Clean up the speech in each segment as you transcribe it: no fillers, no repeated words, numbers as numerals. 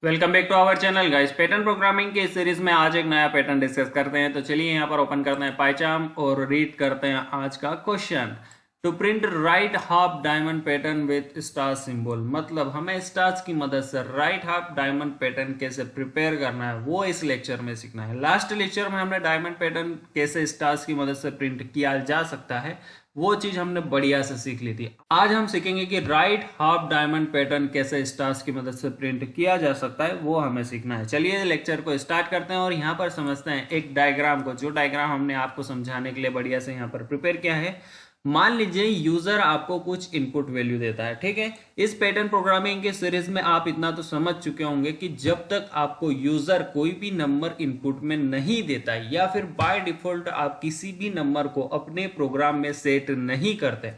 Welcome back to our channel guys. Pattern programming के इस series में आज एक नया पैटर्न डिस्कस करते हैं। तो चलिए यहाँ पर ओपन करते हैं पाइचार्म और रीड करते हैं आज का question. To print right half diamond pattern with star symbol, मतलब हमें स्टार्स की मदद से राइट हाफ डायमंड पैटर्न कैसे प्रिपेयर करना है वो इस लेक्चर में सीखना है। लास्ट लेक्चर में हमने डायमंड पैटर्न कैसे स्टार्स की मदद से प्रिंट किया जा सकता है वो चीज हमने बढ़िया से सीख ली थी। आज हम सीखेंगे कि राइट हाफ डायमंड पैटर्न कैसे स्टार्स की मदद से प्रिंट किया जा सकता है, वो हमें सीखना है। चलिए लेक्चर को स्टार्ट करते हैं और यहाँ पर समझते हैं एक डायग्राम को, जो डायग्राम हमने आपको समझाने के लिए बढ़िया से यहाँ पर प्रिपेयर किया है। मान लीजिए यूजर आपको कुछ इनपुट वैल्यू देता है, ठीक है। इस पैटर्न प्रोग्रामिंग के सीरीज में आप इतना तो समझ चुके होंगे कि जब तक आपको यूजर कोई भी नंबर इनपुट में नहीं देता है या फिर बाय डिफॉल्ट आप किसी भी नंबर को अपने प्रोग्राम में सेट नहीं करते,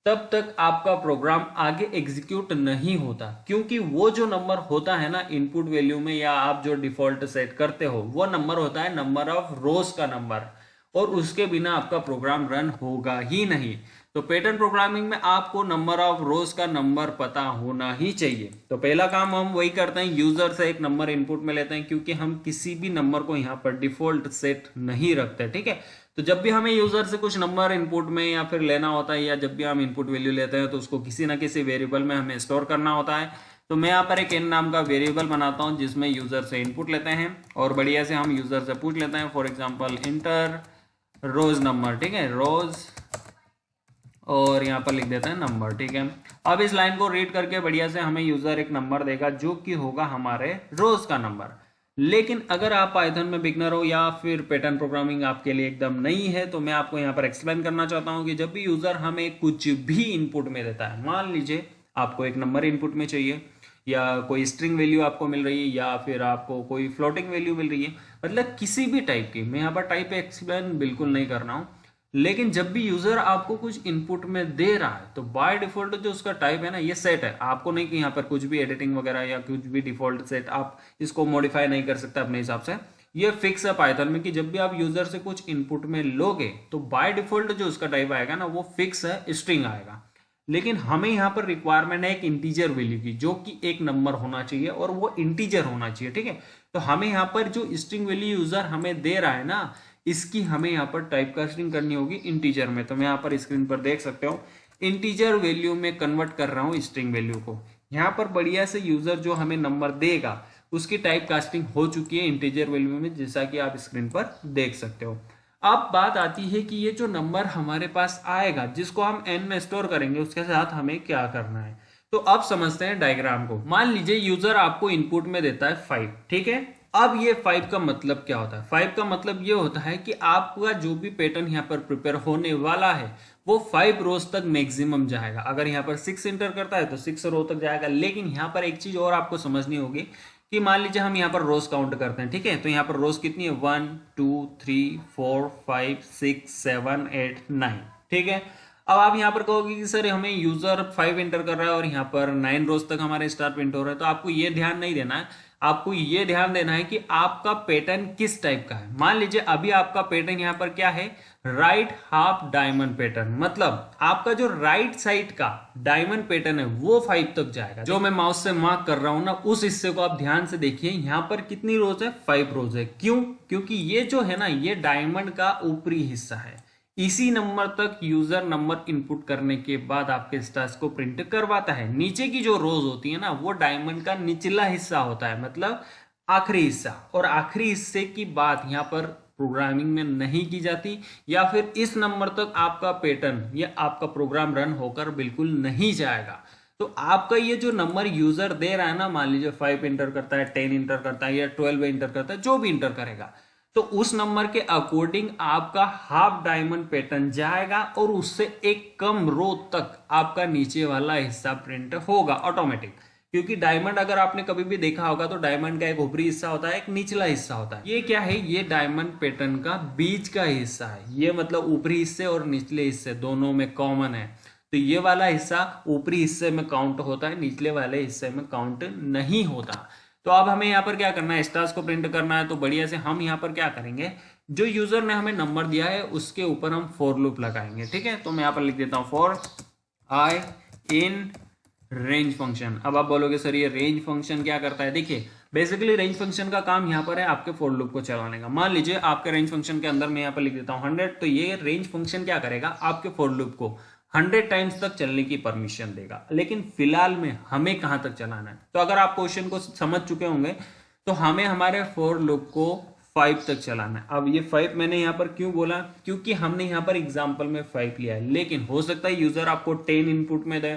तब तक आपका प्रोग्राम आगे एग्जीक्यूट नहीं होता। क्योंकि वो जो नंबर होता है ना इनपुट वैल्यू में, या आप जो डिफॉल्ट सेट करते हो, वो नंबर होता है नंबर ऑफ रोज का नंबर, और उसके बिना आपका प्रोग्राम रन होगा ही नहीं। तो पैटर्न प्रोग्रामिंग में आपको नंबर ऑफ रोज का नंबर पता होना ही चाहिए। तो पहला काम हम वही करते हैं, यूजर से एक नंबर इनपुट में लेते हैं, क्योंकि हम किसी भी नंबर को यहाँ पर डिफॉल्ट सेट नहीं रखते, ठीक है। तो जब भी हमें यूजर से कुछ नंबर इनपुट में या फिर लेना होता है, या जब भी हम इनपुट वैल्यू लेते हैं, तो उसको किसी ना किसी वेरिएबल में हमें स्टोर करना होता है। तो मैं यहाँ पर एक n नाम का वेरिएबल बनाता हूँ जिसमें यूजर से इनपुट लेते हैं और बढ़िया से हम यूजर से पूछ लेते हैं, for example enter rows number, ठीक है, रोज, और यहाँ पर लिख देते हैं नंबर, ठीक है। अब इस लाइन को रीड करके बढ़िया से हमें यूजर एक नंबर देगा जो कि होगा हमारे रोज का नंबर। लेकिन अगर आप पाइथन में बिगनर हो या फिर पैटर्न प्रोग्रामिंग आपके लिए एकदम नहीं है, तो मैं आपको यहाँ पर एक्सप्लेन करना चाहता हूँ कि जब भी यूजर हमें कुछ भी इनपुट में देता है, मान लीजिए आपको एक नंबर इनपुट में चाहिए, या कोई स्ट्रिंग वैल्यू आपको मिल रही है, या फिर आपको कोई फ्लोटिंग वैल्यू मिल रही है, मतलब किसी भी टाइप की, मैं यहाँ पर टाइप एक्सप्लेन बिल्कुल नहीं कर रहा हूँ। लेकिन जब भी यूजर आपको कुछ इनपुट में दे रहा है, तो बाय डिफॉल्ट जो उसका टाइप है ना, ये सेट है। आपको नहीं कि यहाँ पर कुछ भी एडिटिंग वगैरह या कुछ भी डिफॉल्ट सेट, आप इसको मॉडिफाई नहीं कर सकते अपने हिसाब से। ये फिक्स है पाइथन में कि जब भी आप यूजर से कुछ इनपुट में लोगे, तो बाय डिफॉल्ट जो उसका टाइप आएगा ना, वो फिक्स है, स्ट्रिंग आएगा। लेकिन हमें यहाँ पर रिक्वायरमेंट है एक इंटीजर वैल्यू की, जो कि एक नंबर होना चाहिए और वो इंटीजर होना चाहिए, ठीक है। तो हमें यहाँ पर जो स्ट्रिंग वैल्यू यूजर हमें दे रहा है ना, इसकी हमें यहाँ पर टाइप कास्टिंग करनी होगी इंटीजर में। तो मैं यहाँ पर स्क्रीन पर देख सकते हो, इंटीजर वैल्यू में कन्वर्ट कर रहा हूँ स्ट्रिंग वैल्यू को। यहाँ पर बढ़िया से यूजर जो हमें नंबर देगा उसकी टाइप कास्टिंग हो चुकी है इंटीजर वैल्यू में, जैसा कि आप स्क्रीन पर देख सकते हो। अब बात आती है कि ये जो नंबर हमारे पास आएगा, जिसको हम n में स्टोर करेंगे, उसके साथ हमें क्या करना है। तो अब समझते हैं डायग्राम को। मान लीजिए यूजर आपको इनपुट में देता है 5, ठीक है। अब ये 5 का मतलब क्या होता है? 5 का मतलब ये होता है कि आपका जो भी पैटर्न यहाँ पर प्रिपेयर होने वाला है वो 5 रोज तक मैक्सिमम जाएगा। अगर यहाँ पर 6 इंटर करता है तो 6 रो तक जाएगा। लेकिन यहाँ पर एक चीज और आपको समझनी होगी कि मान लीजिए हम यहाँ पर रोज काउंट करते हैं, ठीक है। तो यहाँ पर रोज कितनी है, 1 2 3 4 5 6 7 8 9, ठीक है। अब आप यहाँ पर कहोगे कि सर हमें यूजर 5 एंटर कर रहा है और यहाँ पर 9 रोज तक हमारे स्टार प्रिंट हो रहा है। तो आपको ये ध्यान नहीं देना है, आपको ये ध्यान देना है कि आपका पैटर्न किस टाइप का है। मान लीजिए अभी आपका पैटर्न यहाँ पर क्या है, राइट हाफ डायमंड पैटर्न, मतलब आपका जो राइट साइड का डायमंड पैटर्न है वो 5 तक जाएगा। जो मैं माउस से मार्क कर रहा हूं ना, उस हिस्से को आप ध्यान से देखिए। यहाँ पर कितनी रोज है, 5 रोज है। क्यों? क्योंकि ये जो है ना, ये डायमंड का ऊपरी हिस्सा है। इसी नंबर तक यूजर नंबर इनपुट करने के बाद आपके स्टार्स को प्रिंट करवाता है। नीचे की जो रोज होती है ना, वो डायमंड का निचला हिस्सा होता है, मतलब आखिरी हिस्सा। और आखिरी हिस्से की बात यहाँ पर प्रोग्रामिंग में नहीं की जाती, या फिर इस नंबर तक आपका पैटर्न या आपका प्रोग्राम रन होकर बिल्कुल नहीं जाएगा। तो आपका ये जो नंबर यूजर दे रहा है ना, मान लीजिए 5 इंटर करता है, 10 इंटर करता है, या 12 इंटर करता है, जो भी इंटर करेगा, तो उस नंबर के अकॉर्डिंग आपका हाफ डायमंड पैटर्न जाएगा और उससे एक कम रो तक आपका नीचे वाला हिस्सा प्रिंट होगा ऑटोमेटिक। क्योंकि डायमंड अगर आपने कभी भी देखा होगा तो डायमंड का एक ऊपरी हिस्सा होता है, एक निचला हिस्सा होता है। ये क्या है, ये डायमंड पैटर्न का बीच का हिस्सा है। ये मतलब ऊपरी हिस्से और निचले हिस्से दोनों में कॉमन है। तो ये वाला हिस्सा ऊपरी हिस्से में काउंट होता है, निचले वाले हिस्से में काउंट नहीं होता। तो अब हमें यहाँ पर क्या करना है, स्टार्स को प्रिंट करना है। तो बढ़िया से हम यहाँ पर क्या करेंगे, जो यूजर ने हमें नंबर दिया है उसके ऊपर हम फॉर लूप लगाएंगे, ठीक है। तो मैं यहाँ पर लिख देता हूँ for I in range function. अब आप बोलोगे सर ये रेंज फंक्शन क्या करता है? देखिए बेसिकली रेंज फंक्शन का काम यहाँ पर है आपके फॉर लूप को चलाने का। मान लीजिए आपके रेंज फंक्शन के अंदर मैं यहाँ पर लिख देता हूँ 100, तो ये रेंज फंक्शन क्या करेगा? आपके फॉर लूप को 100 टाइम्स तक चलने की परमिशन देगा। लेकिन फिलहाल में हमें कहाँ तक चलाना है? तो अगर आप क्वेश्चन को समझ चुके होंगे तो हमें हमारे फॉर लूप को 5 तक चलाना है। अब ये 5 मैंने यहाँ पर क्यों बोला? क्योंकि हमने यहाँ पर एग्जाम्पल में 5 लिया है, लेकिन हो सकता है यूजर आपको 10 इनपुट में दे,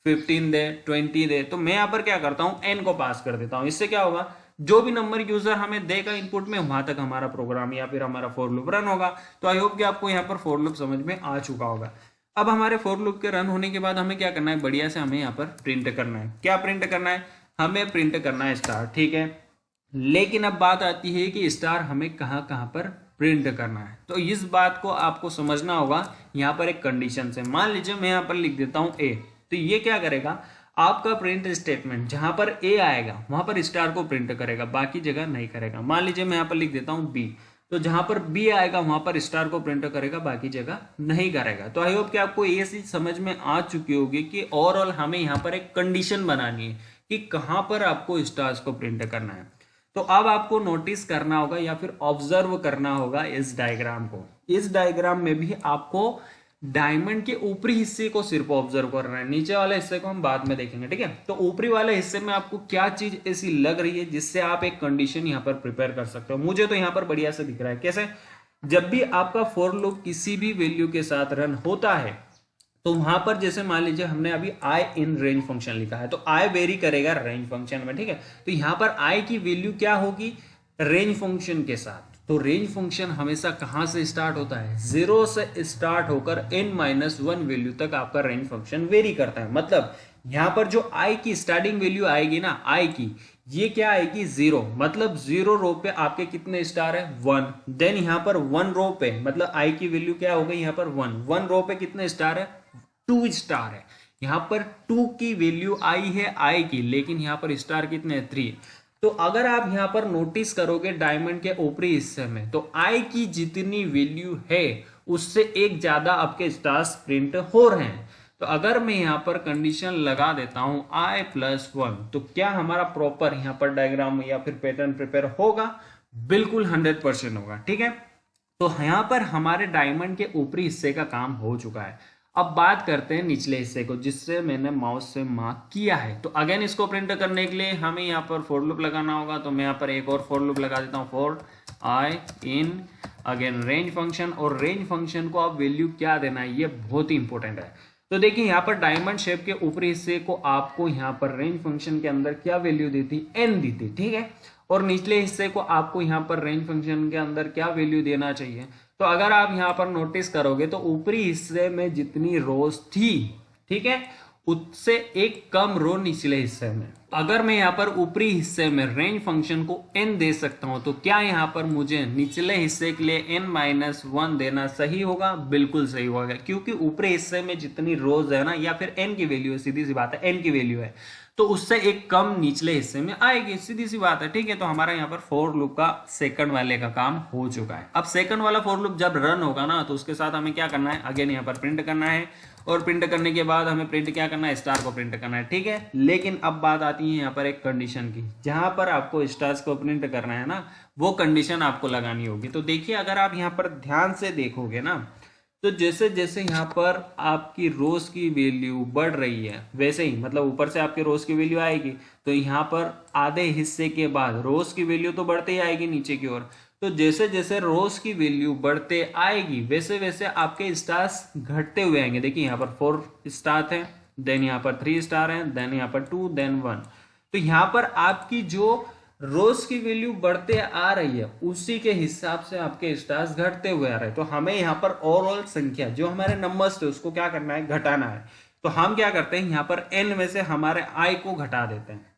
15 दे, 20 दे, तो मैं यहाँ पर क्या करता हूँ n को पास कर देता हूँ। इससे क्या होगा? जो भी नंबर यूजर हमें देगा इनपुट में वहां तक हमारा प्रोग्राम या फिर हमारा फॉर लूप रन होगा। तो आई होप कि आपको यहाँ पर फॉर लूप समझ में आ चुका होगा। अब हमारे फॉर लूप के रन होने के बाद हमें क्या करना है? बढ़िया से हमें यहाँ पर प्रिंट करना है। क्या प्रिंट करना है? हमें प्रिंट करना है स्टार, ठीक है। लेकिन अब बात आती है कि स्टार हमें कहाँ कहाँ पर प्रिंट करना है। तो इस बात को आपको समझना होगा यहाँ पर एक कंडीशन से। मान लीजिए मैं यहाँ पर लिख देता हूँ ए, तो ये क्या करेगा? आपका प्रिंट स्टेटमेंट जहां पर ए आएगा वहां पर स्टार को प्रिंट करेगा, बाकी जगह नहीं करेगा। मान लीजिए मैं यहाँ पर लिख देता हूँ बी, तो जहां पर बी आएगा वहां पर स्टार को प्रिंट करेगा, बाकी जगह नहीं करेगा। तो आई होप कि आपको ये चीज समझ में आ चुकी होगी कि ओवरऑल हमें यहाँ पर एक कंडीशन बनानी है कि कहां पर आपको स्टार्स को प्रिंट करना है। तो अब आपको नोटिस करना होगा या फिर ऑब्जर्व करना होगा इस डायग्राम को। इस डायग्राम में भी आपको डायमंड के ऊपरी हिस्से को सिर्फ ऑब्जर्व करना है, नीचे वाले हिस्से को हम बाद में देखेंगे, ठीक है। तो ऊपरी वाले हिस्से में आपको क्या चीज ऐसी लग रही है जिससे आप एक कंडीशन यहाँ पर प्रिपेयर कर सकते हो? मुझे तो यहाँ पर बढ़िया से दिख रहा है। कैसे? जब भी आपका फॉर लूप किसी भी वैल्यू के साथ रन होता है तो वहां पर जैसे मान लीजिए हमने अभी आई इन रेंज फंक्शन लिखा है, तो आई वेरी करेगा रेंज फंक्शन में, ठीक है। तो यहां पर आई की वैल्यू क्या होगी? रेंज फंक्शन के साथ। तो रेंज फंक्शन हमेशा कहां से स्टार्ट होता है? 0 से स्टार्ट होकर n-1 वैल्यू तक आपका रेंज फंक्शन वेरी करता है। मतलब यहां पर जो आई की स्टार्टिंग वैल्यू आएगी ना, आई की, ये क्या आएगी? 0। मतलब 0 रो पे आपके कितने स्टार है? 1। देन यहां पर 1 रो पे, मतलब आई की वैल्यू क्या हो गई? यहां पर 1 रो पे कितने स्टार है? 2 स्टार है। यहां पर 2 की वैल्यू आई है आई की, लेकिन यहां पर स्टार कितने? 3। तो अगर आप यहां पर नोटिस करोगे डायमंड के ऊपरी हिस्से में, तो आई की जितनी वैल्यू है उससे एक ज्यादा आपके स्टार्स प्रिंट हो रहे हैं। तो अगर मैं यहां पर कंडीशन लगा देता हूं i+1, तो क्या हमारा प्रॉपर यहां पर डायग्राम या फिर पैटर्न प्रिपेयर होगा? बिल्कुल 100% होगा, ठीक है। तो यहां पर हमारे डायमंड के ऊपरी हिस्से का काम हो चुका है। अब बात करते हैं निचले हिस्से को, जिससे मैंने माउस से मार्क किया है। तो अगेन इसको प्रिंट करने के लिए हमें यहाँ पर फॉर लूप लगाना होगा। तो मैं यहाँ पर एक और फॉर लूप लगा देता हूँ, for I in again range function. और रेंज फंक्शन को अब वैल्यू क्या देना है, ये बहुत ही इंपॉर्टेंट है। तो देखिए यहाँ पर डायमंड शेप के ऊपरी हिस्से को आपको यहाँ पर रेंज फंक्शन के अंदर क्या वैल्यू दी थी? n दी थी, ठीक है। और निचले हिस्से को आपको यहाँ पर रेंज फंक्शन के अंदर क्या वैल्यू देना चाहिए? तो अगर आप यहां पर नोटिस करोगे तो ऊपरी हिस्से में जितनी रोज थी, ठीक है, उससे एक कम रो निचले हिस्से में। अगर मैं यहां पर ऊपरी हिस्से में रेंज फंक्शन को n दे सकता हूं, तो क्या यहां पर मुझे निचले हिस्से के लिए n-1 देना सही होगा? बिल्कुल सही होगा, क्योंकि ऊपरी हिस्से में जितनी रोज है ना, या फिर n की वैल्यू है, सीधी सी बात है n की वैल्यू है, तो उससे एक कम निचले हिस्से में आएगी, सीधी सी बात है, ठीक है। तो हमारा यहाँ पर फॉर लूप का सेकंड वाले का काम हो चुका है। अब सेकंड वाला फॉर लूप जब रन होगा ना, तो उसके साथ हमें क्या करना है? अगेन यहाँ पर प्रिंट करना है, और प्रिंट करने के बाद हमें प्रिंट क्या करना है? स्टार को प्रिंट करना है, ठीक है। लेकिन अब बात आती है यहाँ पर एक कंडीशन की, जहां पर आपको स्टार्स को प्रिंट करना है ना, वो कंडीशन आपको लगानी होगी। तो देखिए अगर आप यहाँ पर ध्यान से देखोगे ना, तो जैसे जैसे यहाँ पर आपकी रोज की वैल्यू बढ़ रही है, वैसे ही मतलब ऊपर से आपके रोज की वैल्यू आएगी, तो यहाँ पर आधे हिस्से के बाद रोज की वैल्यू तो बढ़ते ही आएगी नीचे की ओर। तो जैसे जैसे रोज की वैल्यू बढ़ते आएगी, वैसे वैसे आपके स्टार्स घटते हुए आएंगे। देखिए यहाँ पर 4 स्टार है, देन यहाँ पर 3 स्टार है, देन यहाँ पर 2, देन 1। तो यहाँ पर आपकी जो रोज की वैल्यू बढ़ते आ रही है, उसी के हिसाब से आपके स्टार्स घटते हुए आ रहे हैं। तो हमें यहाँ पर ओवरऑल संख्या जो हमारे नंबर्स थे उसको क्या करना है? घटाना है। तो हम क्या करते हैं? यहाँ पर n में से हमारे i को घटा देते हैं।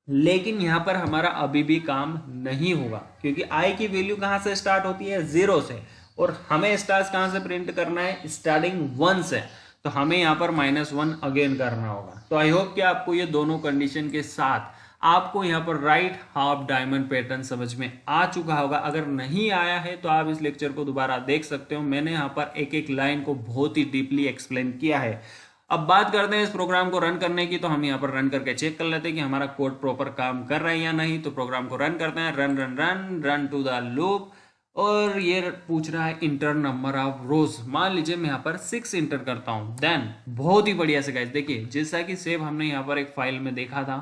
लेकिन यहाँ पर हमारा अभी भी काम नहीं होगा, क्योंकि i की वैल्यू कहाँ से स्टार्ट होती है? 0 से, और हमें स्टार्स कहाँ से प्रिंट करना है? स्टार्टिंग 1 से। तो हमें यहाँ पर -1 अगेन करना होगा। तो आई होप कि आपको ये दोनों कंडीशन के साथ आपको यहाँ पर राइट हाफ डायमंड पैटर्न समझ में आ चुका होगा। अगर नहीं आया है तो आप इस लेक्चर को दोबारा देख सकते हो। मैंने यहाँ पर एक एक लाइन को बहुत ही डीपली एक्सप्लेन किया है। अब बात करते हैं इस प्रोग्राम को रन करने की, तो हम यहाँ पर रन करके चेक कर लेते हैं कि हमारा कोड प्रॉपर काम कर रहा है या नहीं। तो प्रोग्राम को रन करते हैं, run run run run to the loop, और ये पूछ रहा है इंटर नंबर ऑफ रोज। मान लीजिए मैं यहाँ पर 6 इंटर करता हूँ, देन बहुत ही बढ़िया से गाइस देखिए जैसा कि सेव हमने यहाँ पर एक फाइल में देखा था,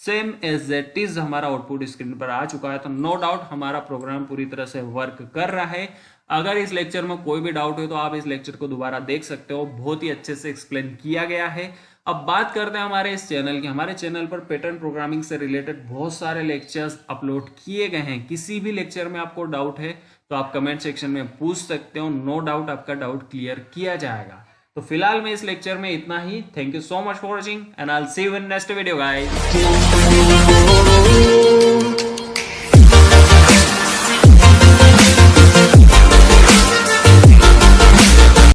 सेम एज इट इज हमारा आउटपुट स्क्रीन पर आ चुका है। तो नो डाउट हमारा प्रोग्राम पूरी तरह से वर्क कर रहा है। अगर इस लेक्चर में कोई भी डाउट हो तो आप इस लेक्चर को दोबारा देख सकते हो, बहुत ही अच्छे से एक्सप्लेन किया गया है। अब बात करते हैं हमारे इस चैनल की। हमारे चैनल पर पैटर्न प्रोग्रामिंग से रिलेटेड बहुत सारे लेक्चर्स अपलोड किए गए हैं। किसी भी लेक्चर में आपको डाउट है तो आप कमेंट सेक्शन में पूछ सकते हो, नो डाउट आपका डाउट क्लियर किया जाएगा। तो फिलहाल में इस लेक्चर में इतना ही। Thank you so much for watching and I will see you in next video guys.